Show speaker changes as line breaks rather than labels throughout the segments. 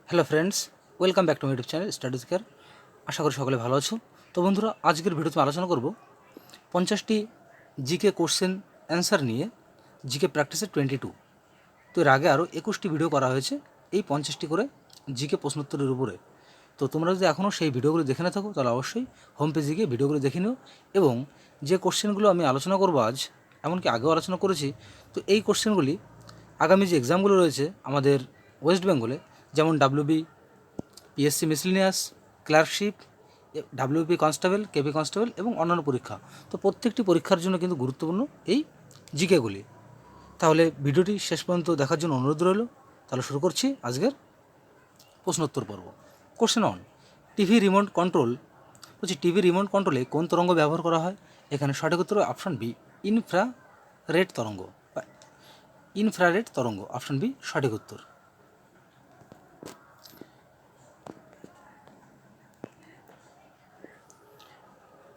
Hello friends, welcome back to my YouTube channel Studies Care. আশা করি সকলে ভালো আছো। তো বন্ধুরা, আজকের ভিডিওতে আলোচনা করব 50টি জিকে কোশ্চেন অ্যান্সার নিয়ে, জিকে প্র্যাকটিসের 22। তো এর আগে আরও 21টি ভিডিও করা হয়েছে এই 50টি করে জিকে প্রশ্নোত্তরের উপরে। তো তোমরা যদি এখনও সেই ভিডিওগুলো দেখে না থাকো তাহলে অবশ্যই হোম পেজে গিয়ে ভিডিওগুলো দেখে নিও। এবং যে কোশ্চেনগুলো আমি আলোচনা করবো আজ, এমনকি আগেও আলোচনা করেছি, তো এই কোশ্চেনগুলি আগামী যে এক্সামগুলো রয়েছে আমাদের ওয়েস্ট বেঙ্গলে, যেমন WB, PSC miscellaneous, clerkship, WP constable, KP constable এবং অন্যান্য পরীক্ষা, তো প্রত্যেকটি পরীক্ষার জন্য কিন্তু গুরুত্বপূর্ণ এই জিকেগুলি। তাহলে ভিডিওটি শেষ পর্যন্ত দেখার জন্য অনুরোধ রইল। তাহলে শুরু করছি আজকের প্রশ্নোত্তর পর্ব। Question on, TV remote control. বলছি, টিভি রিমোট কন্ট্রোলে কোন তরঙ্গ ব্যবহার করা হয়? এখানে সঠিক উত্তর অপশান বি, ইনফ্রারেড তরঙ্গ বা ইনফ্রারেড তরঙ্গ। অপশান বি সঠিক উত্তর।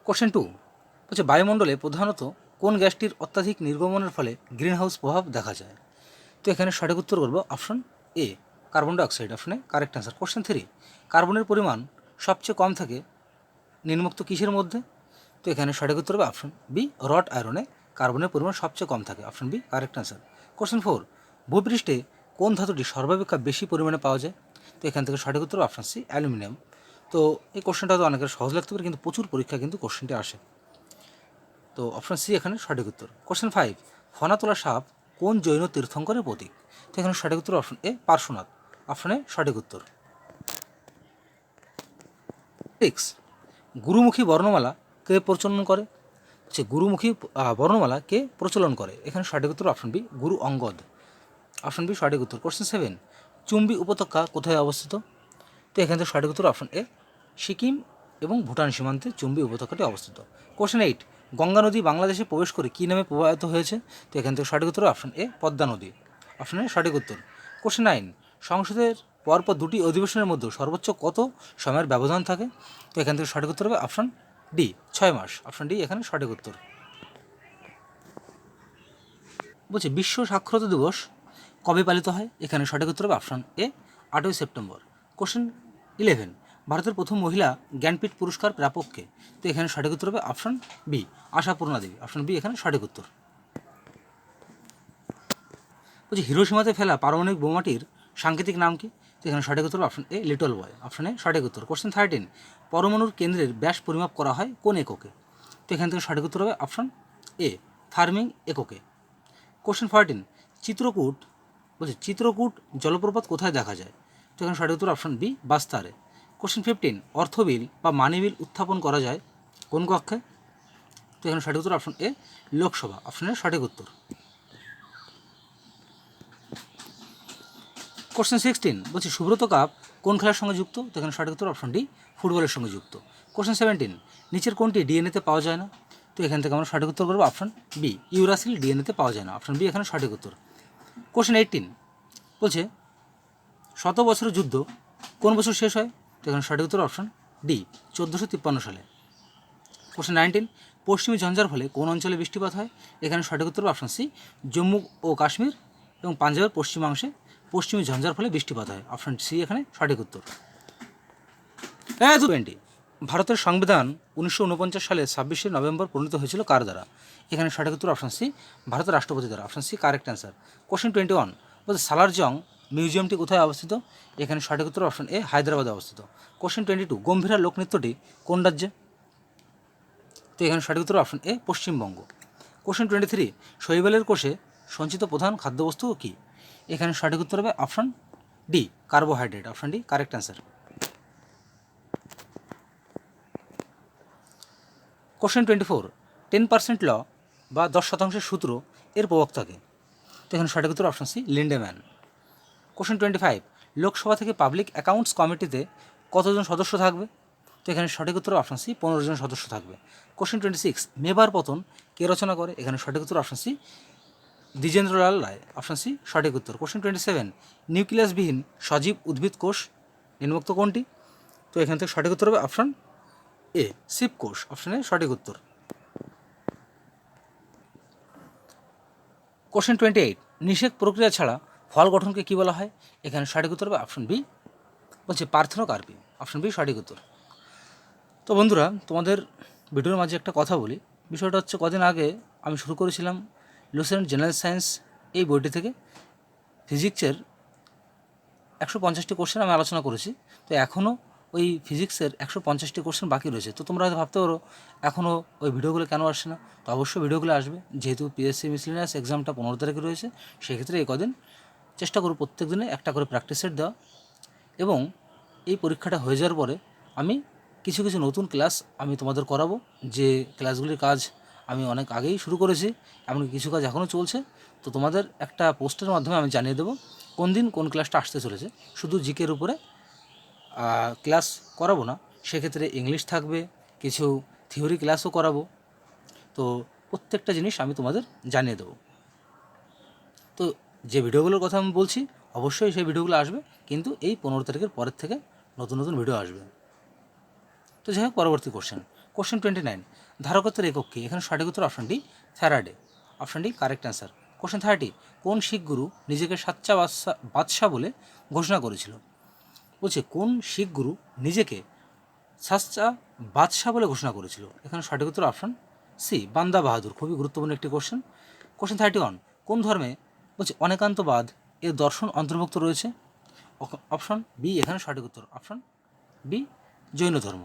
কোশ্চেন টু, বলছে বায়ুমণ্ডলে প্রধানত কোন গ্যাসটির অত্যাধিক নির্গমনের ফলে গ্রিনহাউস প্রভাব দেখা যায়? তো এখানে সঠিক উত্তর করবো অপশন এ, কার্বন ডাইঅক্সাইড। অপশনে কারেক্ট অ্যান্সার। কোশ্চেন থ্রি, কার্বনের পরিমাণ সবচেয়ে কম থাকে নিম্নোক্ত কিসের মধ্যে? তো এখানে সঠিক উত্তর হবে অপশন বি, রড আয়রনে কার্বনের পরিমাণ সবচেয়ে কম থাকে। Option B correct answer. Question four, ভূপৃষ্ঠে কোন ধাতুটি সর্বাপেক্ষা বেশি পরিমাণে পাওয়া যায়? তো এখান থেকে সঠিক উত্তর অপশন সি, অ্যালুমিনিয়াম। তো এই কোশ্চেনটা তো অনেকের সহজ লাগতে পারে, কিন্তু প্রচুর পরীক্ষা কিন্তু কোশ্চেনটি আসে। তো অপশন সি এখানে সঠিক উত্তর। কোশ্চেন ফাইভ, ফনাতোলা সাপ কোন জৈন তীর্থঙ্করের প্রতীক? তো এখানে সঠিক উত্তর অপশন এ, পার্শ্বনাথ। অপশনে সঠিক উত্তর। সিক্স, গুরুমুখী বর্ণমালা কে প্রচলন করে? হচ্ছে গুরুমুখী বর্ণমালা কে প্রচলন করে? এখানে সঠিক উত্তর অপশন বি, গুরু অঙ্গদ। অপশন বি সঠিক উত্তর। কোশ্চেন সেভেন, চুম্বী উপত্যকা কোথায় অবস্থিত? তো এখান থেকে সঠিক উত্তর অপশন এ, সিকিম এবং ভুটান সীমান্তে চুম্বী উপত্যকাটি অবস্থিত। কোশ্চেন এইট, গঙ্গা নদী বাংলাদেশে প্রবেশ করে কী নামে প্রবাহিত হয়েছে? তো এখান থেকে সঠিক উত্তর অপশন এ, পদ্মা নদী। অপশনে সঠিক উত্তর। কোশ্চেন নাইন, সংসদের পরপর দুটি অধিবেশনের মধ্যে সর্বোচ্চ কত সময়ের ব্যবধান থাকে? তো এখান থেকে সঠিক উত্তর হবে অপশন ডি, 6 মাস। অপশন ডি এখানে সঠিক উত্তর। বলছে বিশ্ব সাক্ষরতা দিবস কবে পালিত হয়? এখানে সঠিক উত্তর হবে অপশন এ, 8ই সেপ্টেম্বর। কোশ্চেন 11, ভারতের প্রথম মহিলা জ্ঞানপীঠ পুরস্কার প্রাপককে? তো এখানে সঠিক উত্তর হবে অপশন বি, আশাপূর্ণা দেবী। অপশন বি এখানে সঠিক উত্তর। বলছি হিরোশিমাতে ফেলা পারমাণবিক বোমাটির সাংকেতিক নাম কি? তো এখানে সঠিক উত্তর অপশন এ, লিটল বয়। অপশনে সঠিক উত্তর। কোশ্চেন 13, পরমাণুর কেন্দ্রের ব্যাস পরিমাপ করা হয় কোন এককে? তো এখান থেকে সঠিক উত্তর হবে অপশন এ, ফার্মিং এককে। কোশ্চেন 14, চিত্রকূট, বলছি চিত্রকূট জলপ্রপাত কোথায় দেখা যায়? তো এখানে সঠিক উত্তর অপশন বি, বাস্তারে। কোশ্চেন 15, অর্থবিল বা মানি বিল উত্থাপন করা যায় কোন কক্ষে? তো এখানে সঠিক উত্তর অপশন এ, লোকসভা। অপশনের সঠিক উত্তর। কোশ্চেন 16, বলছি সুব্রত কাপ কোন খেলার সঙ্গে যুক্ত? তো এখানে সঠিক উত্তর অপশন ডি, ফুটবলের সঙ্গে যুক্ত। কোশ্চেন 17, নিচের কোনটি ডিএনএতে পাওয়া যায় না? তো এখান থেকে আমরা সঠিক উত্তর করবো অপশন বি, ইউরাসিল ডিএনএতে পাওয়া যায় না। অপশন বি এখানে সঠিক উত্তর। কোশ্চেন 18, বলছে 100 বছরের যুদ্ধ কোন বছর শেষ হয়? তো এখানে সঠিক উত্তর অপশন ডি, 1453 সালে। কোশ্চেন 19, পশ্চিমী ঝঞ্ঝার ফলে কোন অঞ্চলে বৃষ্টিপাত হয়? এখানে সঠিক উত্তর অপশন সি, জম্মু ও কাশ্মীর এবং পাঞ্জাবের পশ্চিমাংশে পশ্চিমী ঝঞ্ঝার ফলে বৃষ্টিপাত হয়। অপশন সি এখানে সঠিক উত্তর। 20, ভারতের সংবিধান 1949 সালে 26শে নভেম্বর প্রণীত হয়েছিল কার দ্বারা? এখানে সঠিক উত্তর অপশন সি, ভারতের রাষ্ট্রপতি দ্বারা। Option C correct answer. Question 21, বলছে সালারজং মিউজিয়ামটি কোথায় অবস্থিত? এখানে সঠিক উত্তর অপশন এ, হায়দ্রাবাদে অবস্থিত। কোশ্চেন 22, গম্ভীরা লোকনৃত্যটি কোন রাজ্যে? তো এখানে সঠিক উত্তর অপশন এ, পশ্চিমবঙ্গ। কোশ্চেন 23, শৈবালের কোষে সঞ্চিত প্রধান খাদ্যবস্তু কী? এখানে সঠিক উত্তর হবে option D, carbohydrate. Option D correct answer. Question 24, 10% law বা 10% সূত্র এর প্রবক্তাকে? তো এখানে সঠিক উত্তর option C, Lindemann. Question 25, Lok Sabha থেকে পাবলিক অ্যাকাউন্টস কমিটিতে কতজন সদস্য থাকবে? তো এখানে সঠিক উত্তর অপশন সি, 15 জন সদস্য থাকবে। কোশ্চেন 26, মেবার পতন কে রচনা করে? এখানে সঠিক উত্তর অপশন সি, দ্বিজেন্দ্রলাল রায়। অপশন সি সঠিক উত্তর। কোশ্চেন 27, নিউক্লিয়াসবিহীন সজীব উদ্ভিদ কোষ নিম্নোক্ত কোনটি? তো এখান থেকে সঠিক উত্তর হবে অপশন এ, শিবকোষ। অপশন এ সঠিক উত্তর। কোশ্চেন 28, নিষেক প্রক্রিয়া ছাড়া ফল গঠনকে কী বলা হয়? এখানে সঠিক উত্তর হবে অপশন বি, বলছে পার্থেনোকার্পি, অপশন বি সঠিক উত্তর। তো বন্ধুরা, তোমাদের ভিডিওর মাঝে একটা কথা বলি। বিষয়টা হচ্ছে, কদিন আগে আমি শুরু করেছিলাম লুসেন্ট জেনারেল সায়েন্স এই বইটি থেকে ফিজিক্সের 150টি কোশ্চেন আমি আলোচনা করেছি। তো এখনও ওই ফিজিক্সের 150টি কোশ্চেন বাকি রয়েছে। তো তোমরা হয়তো ভাবতে পারো এখনও ওই ভিডিওগুলো কেন আসছে না। তো অবশ্যই ভিডিওগুলো আসবে, যেহেতু পিএসসি মিসলিনিয়াস এক্সামটা 15 তারিখে রয়েছে। সেক্ষেত্রে এই কদিন চেষ্টা করব প্রত্যেক দিনে একটা করে প্র্যাকটিস সেট দেওয়া, এবং এই পরীক্ষাটা হয়ে যাওয়ার পরে আমি কিছু কিছু নতুন ক্লাস আমি তোমাদের করাবো। যে ক্লাসগুলির কাজ আমি অনেক আগেই শুরু করেছি, এমনকি কিছু কাজ এখনও চলছে। তো তোমাদের একটা পোস্টের মাধ্যমে আমি জানিয়ে দেবো কোন দিন কোন ক্লাসটা আসতে চলেছে। শুধু জিকের উপরে ক্লাস করাবো না, সেক্ষেত্রে ইংলিশ থাকবে, কিছু থিওরি ক্লাসও করাবো। তো প্রত্যেকটা জিনিস আমি তোমাদের জানিয়ে দেবো। তো যে ভিডিওগুলোর কথা আমি বলছি, অবশ্যই সেই ভিডিওগুলো আসবে, কিন্তু এই 15 তারিখের পরের থেকে নতুন নতুন ভিডিও আসবে। তো যাই হোক, পরবর্তী কোশ্চেন 29, ধারকত্বের একক কী? এখানে সঠিক উত্তর option D Faraday, option D correct answer. Question 30, কোন শিখ গুরু নিজেকে সাচ্চা বাদশাহ বলে ঘোষণা করেছিল? বলছে কোন শিখ গুরু নিজেকে সাচ্চা বাদশাহ বলে ঘোষণা করেছিল? এখানে সঠিক উত্তর অপশন সি বান্দা বাহাদুর। খুবই গুরুত্বপূর্ণ একটি কোশ্চেন। কোশ্চেন 31, কোন ধর্মে বলছে অনেকান্তবাদ এর দর্শন অন্তর্ভুক্ত রয়েছে? অপশন বি এখানে সঠিক উত্তর, অপশন বি জৈন ধর্ম।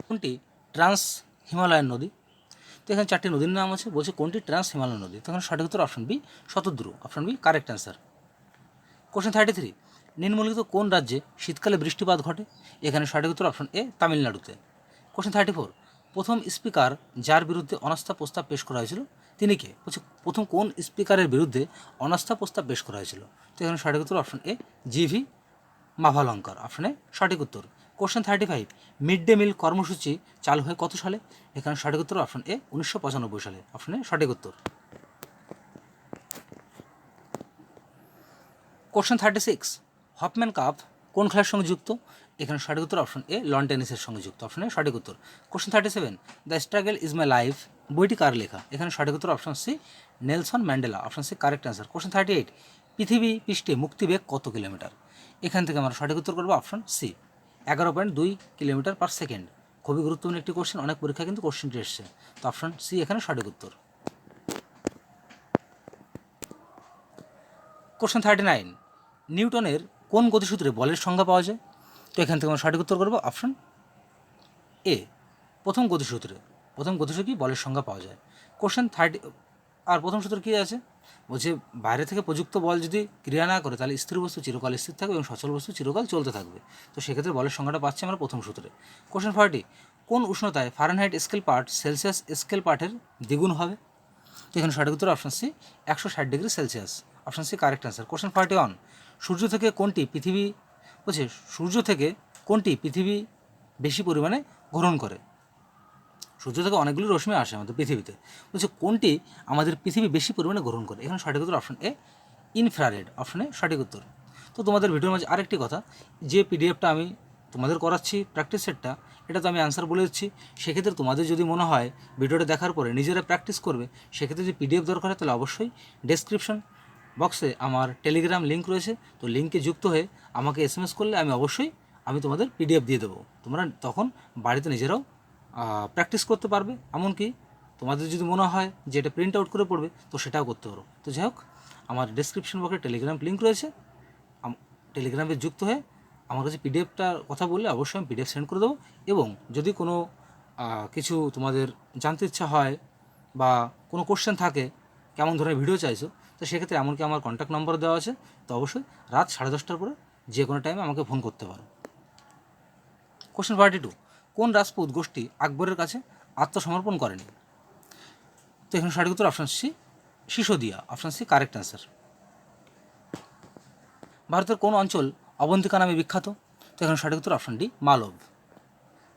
কোনটি ট্রান্স হিমালয়ান নদী? তো এখানে 4টি নদীর নাম আছে, বলছে কোনটি ট্রান্স হিমালয়ান নদী? তো এখানে সঠিক উত্তর option B Shatadru, option B correct answer. Question 33, নিম্নলিখিত কোন রাজ্যে শীতকালে বৃষ্টিপাত ঘটে? এখানে সঠিক উত্তর অপশন এ তামিলনাড়ুতে। কোশ্চেন 34, প্রথম স্পিকার যার বিরুদ্ধে অনাস্থা প্রস্তাব পেশ করা হয়েছিল তিনি কে? বলছে প্রথম কোন স্পিকারের বিরুদ্ধে অনাস্থা প্রস্তাব পেশ করা হয়েছিল? তো এখানে সঠিক উত্তর অপশন এ জিভি মাভালঙ্কার, অপশনে সঠিক উত্তর। কোশ্চেন 35, মিড ডে মিল কর্মসূচি চালু হয় কত সালে? এখানে সঠিক উত্তর অপশন এ 1995 সালে, অপশনে সঠিক উত্তর। কোশ্চেন 36, হফম্যান কাপ কোন খেলার সঙ্গে যুক্ত? এখানে সঠিক উত্তর অপশন এ লন টেনিসের সঙ্গে যুক্ত, অপশনে সঠিক উত্তর। Question 37, the struggle is my life বইটি কার লেখা? এখানে সঠিক উত্তর option C Nelson Mandela, option C correct answer. Question 38, পৃথিবী পৃষ্ঠে মুক্তিবেগ কত কিলোমিটার? এখান থেকে আমরা সঠিক উত্তর করবো option C 11.2 kilometre per second. খুবই গুরুত্বপূর্ণ একটি কোশ্চেন, অনেক পরীক্ষা কিন্তু কোশ্চেনটি এসছে। তো অপশন সি এখানে সঠিক উত্তর। কোশ্চেন 39, নিউটনের কোন গতিসূত্রে বলের সংজ্ঞা পাওয়া যায়? তো এখান থেকে আমরা সঠিক উত্তর করবো অপশন এ প্রথম গতিসূত্রে। প্রথম গতিসূত্রে কি বলের সংজ্ঞা পাওয়া যায়। কোশ্চেন 30, আর প্রথম সূত্র কী আছে? বলছে বাইরে থেকে প্রযুক্ত বল যদি ক্রিয়া না করে তাহলে স্থির বস্তু চিরকাল স্থির থাকবে এবং সচল বস্তু চিরকাল চলতে থাকবে। তো সেক্ষেত্রে বলের সংজ্ঞাটা পাচ্ছি আমরা প্রথম সূত্রে। কোশ্চেন 40, কোন উষ্ণতায় Fahrenheit scale part Celsius scale পার্টের দ্বিগুণ হবে? তো এখানে সঠিক উত্তর option C 160 degree Celsius, option C correct answer. Question 41, সূর্য থেকে কোনটি পৃথিবী বলছে সূর্য থেকে কোনটি পৃথিবী বেশি পরিমাণে গ্রহণ করে? সূর্য থেকে অনেকগুলো রশ্মি আসে আমাদের পৃথিবীতে, বলছে কোনটি আমাদের পৃথিবী বেশি পরিমাণে গ্রহণ করে? এখানে সঠিক উত্তর অপশন এ ইনফ্রারেড, অপশনে সঠিক উত্তর। তো তোমাদের ভিডিওর মাঝে আরেকটি কথা, যে পিডিএফটা আমি তোমাদের করাচ্ছি প্র্যাকটিস সেটটা, এটা তো আমি অ্যান্সার বলে দিচ্ছি। সেক্ষেত্রে তোমাদের যদি মনে হয় ভিডিওটা দেখার পরে নিজেরা প্র্যাকটিস করবে, সেক্ষেত্রে যদি পিডিএফ দরকার হয় তাহলে অবশ্যই ডেসক্রিপশন বক্সে আমার টেলিগ্রাম লিঙ্ক রয়েছে। তো লিঙ্কে যুক্ত হয়ে আমাকে এসএমএস করলে আমি তোমাদের পিডিএফ দিয়ে দেবো। তোমরা তখন বাড়িতে নিজেরাও প্র্যাকটিস করতে পারবে। এমনকি তোমাদের যদি মনে হয় যে এটা প্রিন্ট আউট করে পড়বে, তো সেটাও করতে পারো। তো যাই হোক, আমার ডেসক্রিপশন বক্সে টেলিগ্রাম লিঙ্ক রয়েছে, টেলিগ্রামে যুক্ত হয়ে আমার কাছে পিডিএফটার কথা বললে অবশ্যই আমি পিডিএফ সেন্ড করে দেবো। এবং যদি কোনো কিছু তোমাদের জানতে ইচ্ছা হয় বা কোনো কোশ্চেন থাকে, কেমন ধরনের ভিডিও চাইছো, তো সেক্ষেত্রে এমনকি আমার কন্ট্যাক্ট নম্বর দেওয়া আছে। তো অবশ্যই রাত 10:30টার পরে যে কোনো টাইমে আমাকে ফোন করতে পারো। কোশ্চেন 42, কোন রাজপুত গোষ্ঠী আকবরের কাছে আত্মসমর্পণ করেনি? তো এখানে সঠিক উত্তর option C Sisodia, option C correct answer. ভারতের কোন অঞ্চল অবন্তিকা নামে বিখ্যাত? তো এখানে সঠিক উত্তর অপশন ডি মালব।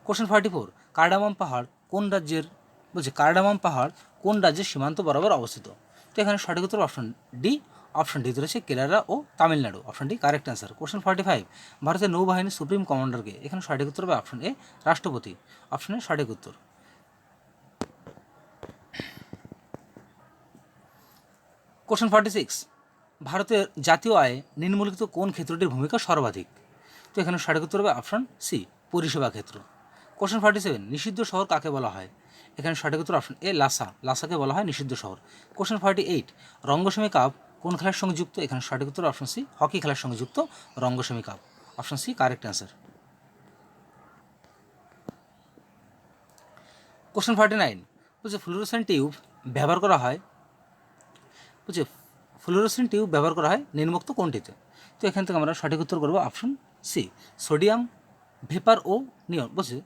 কোশ্চেন 44, কার্ডামাম পাহাড় কোন রাজ্যের বলছে কার্ডামাম পাহাড় কোন রাজ্যের সীমান্ত বরাবর অবস্থিত? তো এখানে সঠিক উত্তর অপশন ডি, অপশন ডি রয়েছে কেরালা ও Tamil Nadu, option D correct answer. Question 45, ভারতের নৌবাহিনীর সুপ্রিম কমান্ডারকে? এখানে সঠিক উত্তর হবে অপশন এ রাষ্ট্রপতি, অপশনে সঠিক উত্তর। কোশ্চেন 46, ভারতের জাতীয় আয়ে নিম্নলিখিত কোন ক্ষেত্রটির ভূমিকা সর্বাধিক? তো এখানে সঠিক উত্তর হবে অপশন সি, পরিষেবা ক্ষেত্র। কোশ্চেন 47, নিষিদ্ধ শহর কাকে বলা হয়? এখানে সঠিক উত্তর অপশন এ, লাসা। লাসাকে বলা হয় নিষিদ্ধ শহর। কোশ্চেন 48, রঙ্গসেমি কাপ কোন খেলার সঙ্গে যুক্ত? এখানে সঠিক উত্তর অপশন সি, হকি খেলার সঙ্গে যুক্ত Rangaswamy cup. Option C correct answer. Question 49, বলছে ফ্লুরোসেন্ট টিউব ব্যবহার করা হয় নিম্নোক্ত কোনটিতে? তো এখান থেকে আমরা সঠিক উত্তর করবো অপশন সি, সোডিয়াম ভেপার ও নিয়ন। বলছে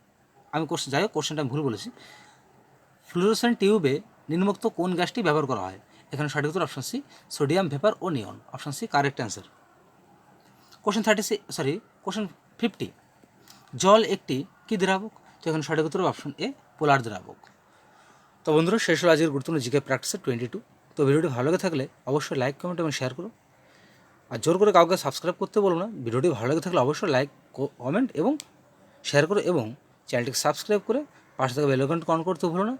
আমি যাই হোক কোশ্চেনটা আমি ভুল বলেছি। ফ্লুরোসেন্ট টিউবে নিম্নোক্ত কোন গ্যাসটি ব্যবহার করা হয়? এখানে সঠিক উত্তর অপশন সি, সোডিয়াম ভেপার ও neon. Option C correct answer. Question 50, জল একটি কি দ্রাবক? তো এখানে সঠিক উত্তর অপশন এ, পোলার দ্রাবক। তো বন্ধুরা, শেষ হলো আজকের গুরুত্বপূর্ণ জিকে প্র্যাকটিসের 22। তো ভিডিওটি ভালো লেগে থাকলে অবশ্যই লাইক, কমেন্ট এবং শেয়ার করো। আর জোর করে কাউকে সাবস্ক্রাইব করতে বলবো না। ভিডিওটি ভালো লেগে থাকলে অবশ্যই লাইক, কমেন্ট এবং শেয়ার করো, এবং চ্যানেলটিকে সাবস্ক্রাইব করে পাশে থেকে বেল আইকনটি অন করতে ভুলো না।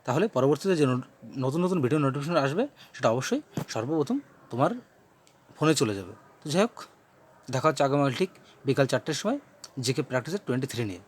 তাহলে পরবর্তীতে যে নতুন নতুন ভিডিও নোটিফিকেশন আসবে সেটা অবশ্যই সর্বপ্রথম তোমার ফোনে চলে যাবে। তো যাই হোক, দেখা হচ্ছে আগামীকাল ঠিক বিকাল 4টের সময় জিকে প্র্যাকটিসের 23 নিয়ে।